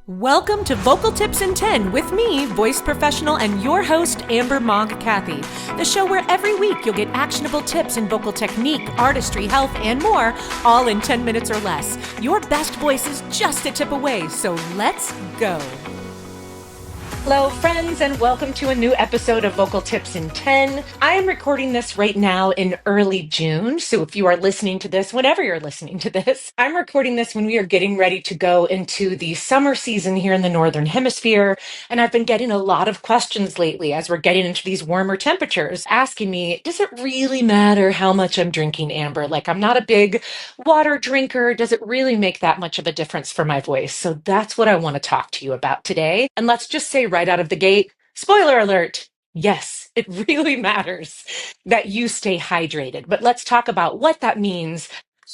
Welcome to Vocal Tips in 10 with me, voice professional and your host, Amber Mog Kathy. The show where every week you'll get actionable tips in vocal technique, artistry, health, and more, all in 10 minutes or less. Your best voice is just a tip away, so let's go. Hello, friends, and welcome to a new episode of Vocal Tips in 10. I am recording this right now in early June, so if you are listening to this, whenever you're listening to this, I'm recording this when we are getting ready to go into the summer season here in the Northern Hemisphere, and I've been getting a lot of questions lately as we're getting into these warmer temperatures, asking me, does it really matter how much I'm drinking, Amber? Like, I'm not a big water drinker. Does it really make that much of a difference for my voice? So that's what I want to talk to you about today. And let's just say right out of the gate, spoiler alert. Yes, it really matters that you stay hydrated. But let's talk about what that means,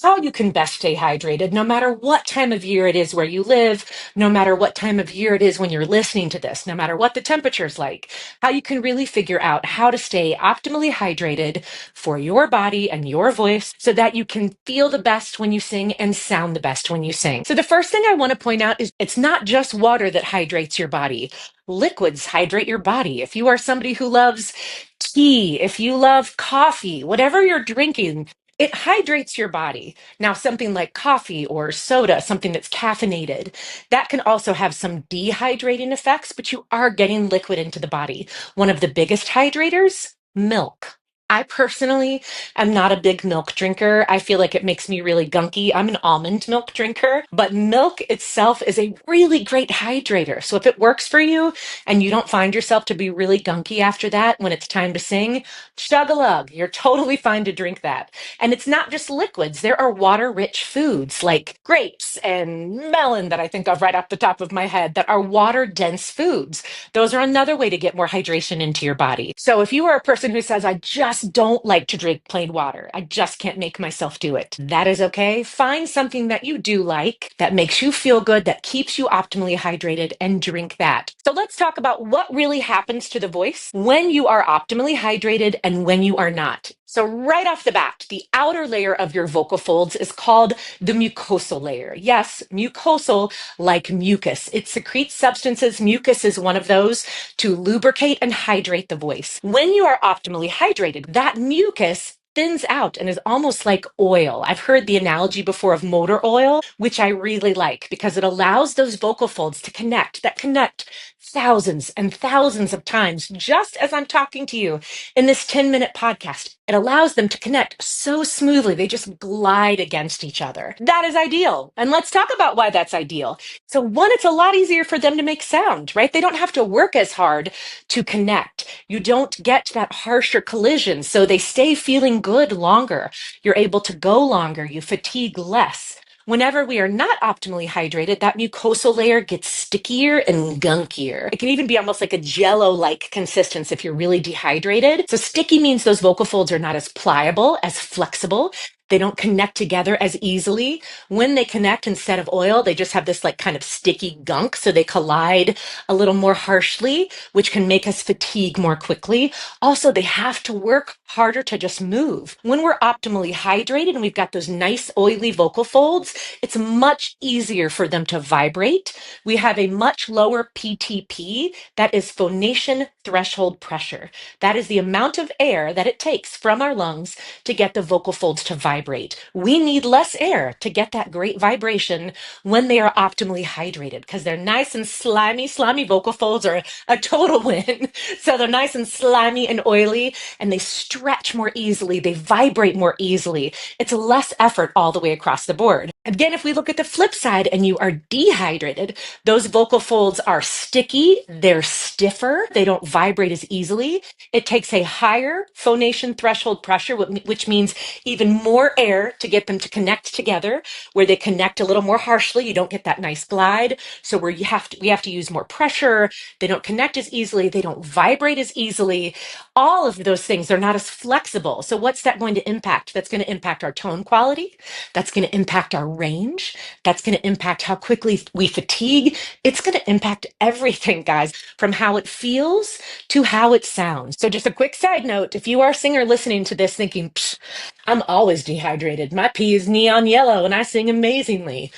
how you can best stay hydrated, no matter what time of year it is where you live, no matter what time of year it is when you're listening to this, no matter what the temperature's like, how you can really figure out how to stay optimally hydrated for your body and your voice so that you can feel the best when you sing and sound the best when you sing. So the first thing I want to point out is it's not just water that hydrates your body. Liquids hydrate your body. If you are somebody who loves tea, if you love coffee, whatever you're drinking, it hydrates your body. Now, something like coffee or soda, something that's caffeinated, that can also have some dehydrating effects, but you are getting liquid into the body. One of the biggest hydrators, milk. I personally am not a big milk drinker. I feel like it makes me really gunky. I'm an almond milk drinker, but milk itself is a really great hydrator. So if it works for you and you don't find yourself to be really gunky after that when it's time to sing, chug a lug. You're totally fine to drink that. And it's not just liquids. There are water-rich foods like grapes and melon that I think of right off the top of my head that are water-dense foods. Those are another way to get more hydration into your body. So if you are a person who says, I just don't like to drink plain water, I just can't make myself do it, that is okay. Find something that you do like, that makes you feel good, that keeps you optimally hydrated, and drink that. So let's talk about what really happens to the voice when you are optimally hydrated and when you are not. So right off the bat, the outer layer of your vocal folds is called the mucosal layer. Yes, mucosal, like mucus. It secretes substances. Mucus is one of those to lubricate and hydrate the voice. When you are optimally hydrated, that mucus thins out and is almost like oil. I've heard the analogy before of motor oil, which I really like because it allows those vocal folds to connect, that connect thousands and thousands of times, just as I'm talking to you in this 10-minute podcast. It allows them to connect so smoothly. They just glide against each other. That is ideal. And let's talk about why that's ideal. So one, it's a lot easier for them to make sound, right? They don't have to work as hard to connect. You don't get that harsher collision. So they stay feeling good longer. You're able to go longer. You fatigue less. Whenever we are not optimally hydrated, that mucosal layer gets stickier and gunkier. It can even be almost like a jello-like consistency if you're really dehydrated. So sticky means those vocal folds are not as pliable, as flexible. They don't connect together as easily. When they connect, instead of oil, they just have this like kind of sticky gunk. So they collide a little more harshly, which can make us fatigue more quickly. Also, they have to work harder to just move. When we're optimally hydrated and we've got those nice oily vocal folds, it's much easier for them to vibrate. We have a much lower PTP, that is phonation threshold pressure. That is the amount of air that it takes from our lungs to get the vocal folds to vibrate. We need less air to get that great vibration when they are optimally hydrated because they're nice and slimy. Slimy vocal folds are a total win. So they're nice and slimy and oily and they stretch more easily. They vibrate more easily. It's less effort all the way across the board. Again, if we look at the flip side and you are dehydrated, those vocal folds are sticky, they're stiffer, they don't vibrate as easily. It takes a higher phonation threshold pressure, which means even more air to get them to connect together, where they connect a little more harshly. You don't get that nice glide. So where we have to use more pressure. They don't connect as easily. They don't vibrate as easily. All of those things, they're not as flexible. So what's that going to impact? That's going to impact our tone quality. That's going to impact our range. That's going to impact how quickly we fatigue. It's going to impact everything, guys, from how it feels to how it sounds. So just a quick side note, if you are a singer listening to this thinking, I'm always dehydrated. My pee is neon yellow and I sing amazingly.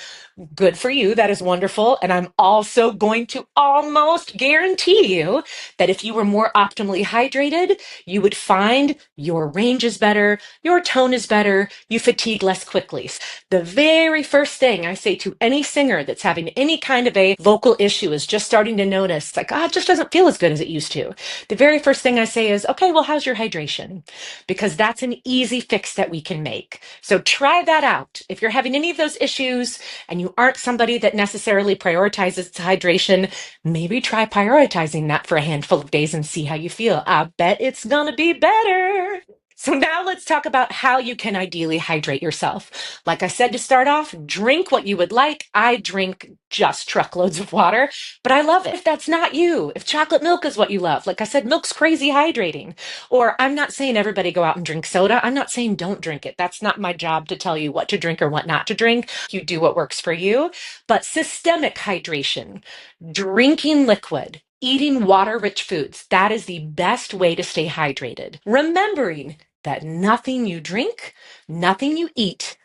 Good for you. That is wonderful. And I'm also going to almost guarantee you that if you were more optimally hydrated, you would find your range is better, your tone is better, you fatigue less quickly. The very first thing I say to any singer that's having any kind of a vocal issue is just starting to notice, like, it just doesn't feel as good as it used to. The very first thing I say is, okay, well, how's your hydration? Because that's an easy fix that we can make. So try that out. If you're having any of those issues, and you aren't somebody that necessarily prioritizes hydration, maybe try prioritizing that for a handful of days and see how you feel. I bet it's going to be better. So now let's talk about how you can ideally hydrate yourself. Like I said to start off, drink what you would like. I drink just truckloads of water, but I love it. If that's not you, if chocolate milk is what you love, like I said, milk's crazy hydrating. Or I'm not saying everybody go out and drink soda. I'm not saying don't drink it. That's not my job to tell you what to drink or what not to drink. You do what works for you. But systemic hydration, drinking liquid, eating water-rich foods, that is the best way to stay hydrated. Remembering that nothing you drink, nothing you eat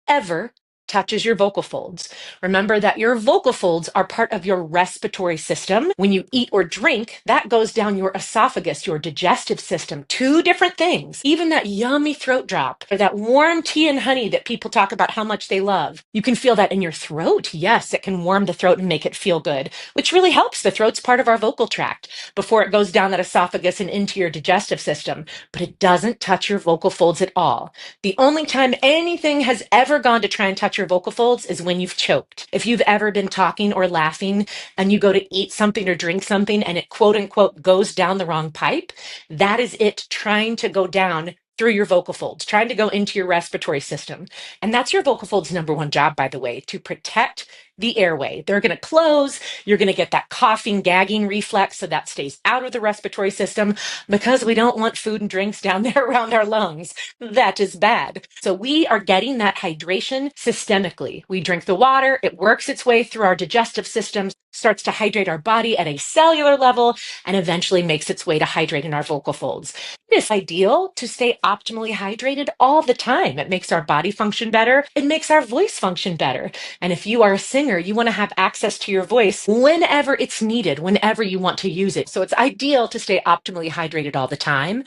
ever touches your vocal folds. Remember that your vocal folds are part of your respiratory system. When you eat or drink, that goes down your esophagus, your digestive system. Two different things. Even that yummy throat drop or that warm tea and honey that people talk about how much they love. You can feel that in your throat. Yes, it can warm the throat and make it feel good, which really helps. The throat's part of our vocal tract before it goes down that esophagus and into your digestive system, but it doesn't touch your vocal folds at all. The only time anything has ever gone to try and touch your vocal folds is when you've choked. If you've ever been talking or laughing and you go to eat something or drink something and it quote unquote goes down the wrong pipe, that is it trying to go down through your vocal folds, trying to go into your respiratory system. And that's your vocal folds' number one job, by the way, to protect the airway. They're going to close. You're going to get that coughing, gagging reflex, so that stays out of the respiratory system because we don't want food and drinks down there around our lungs. That is bad. So we are getting that hydration systemically. We drink the water, it works its way through our digestive system, starts to hydrate our body at a cellular level, and eventually makes its way to hydrating our vocal folds. It is ideal to stay optimally hydrated all the time. It makes our body function better. It makes our voice function better. And if you are a singer, you want to have access to your voice whenever it's needed, whenever you want to use it. So it's ideal to stay optimally hydrated all the time.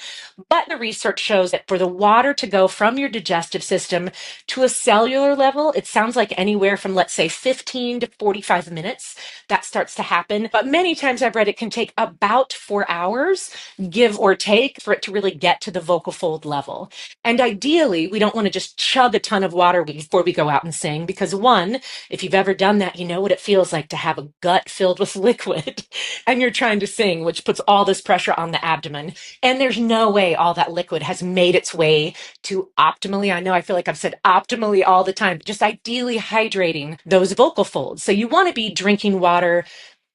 But the research shows that for the water to go from your digestive system to a cellular level, it sounds like anywhere from, let's say, 15 to 45 minutes that starts to happen. But many times I've read it can take about 4 hours, give or take, for it to really get to the vocal fold level. And ideally, we don't want to just chug a ton of water before we go out and sing, because one, if you've ever done that, you know what it feels like to have a gut filled with liquid and you're trying to sing, which puts all this pressure on the abdomen. And there's no way all that liquid has made its way to optimally, I know I feel like I've said optimally all the time, but just ideally hydrating those vocal folds. So you want to be drinking water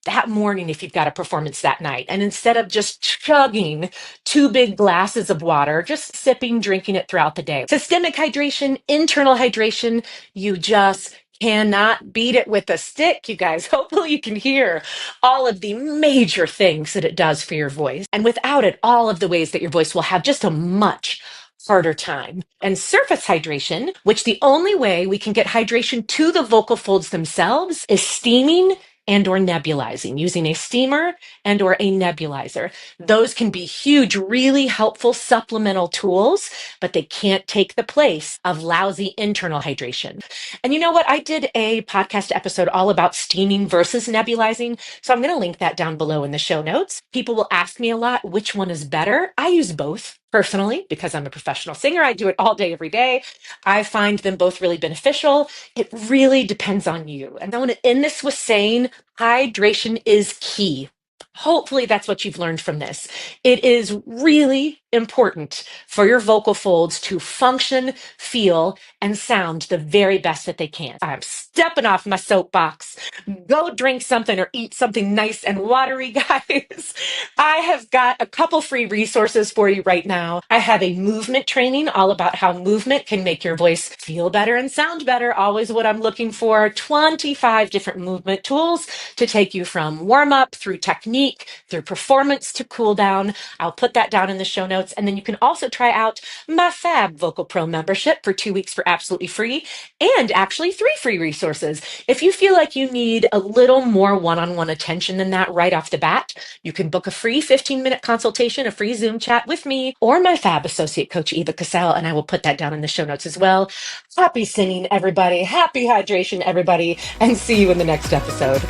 that morning if you've got a performance that night. And instead of just chugging 2 big glasses of water, just sipping, drinking it throughout the day. Systemic hydration, internal hydration, you just cannot beat it with a stick, you guys. Hopefully you can hear all of the major things that it does for your voice. And without it, all of the ways that your voice will have just a much harder time. And surface hydration, which the only way we can get hydration to the vocal folds themselves is steaming and or nebulizing, using a steamer and or a nebulizer. Those can be huge, really helpful supplemental tools, but they can't take the place of lousy internal hydration. And you know what? I did a podcast episode all about steaming versus nebulizing. So I'm going to link that down below in the show notes. People will ask me a lot, which one is better? I use both. Personally, because I'm a professional singer, I do it all day, every day. I find them both really beneficial. It really depends on you. And I want to end this with saying hydration is key. Hopefully that's what you've learned from this. It is really important for your vocal folds to function, feel, and sound the very best that they can. I'm stepping off my soapbox. Go drink something or eat something nice and watery, guys. I have got a couple free resources for you right now. I have a movement training all about how movement can make your voice feel better and sound better. Always what I'm looking for. 25 different movement tools to take you from warm up through technique, through performance to cool down. I'll put that down in the show notes. notes. And then you can also try out my Fab Vocal Pro membership for 2 weeks for absolutely free, and actually 3 free resources. If you feel like you need a little more one-on-one attention than that right off the bat, you can book a free 15-minute consultation, a free Zoom chat with me or my Fab associate coach, Eva Cassell, and I will put that down in the show notes as well. Happy singing, everybody. Happy hydration, everybody. And see you in the next episode.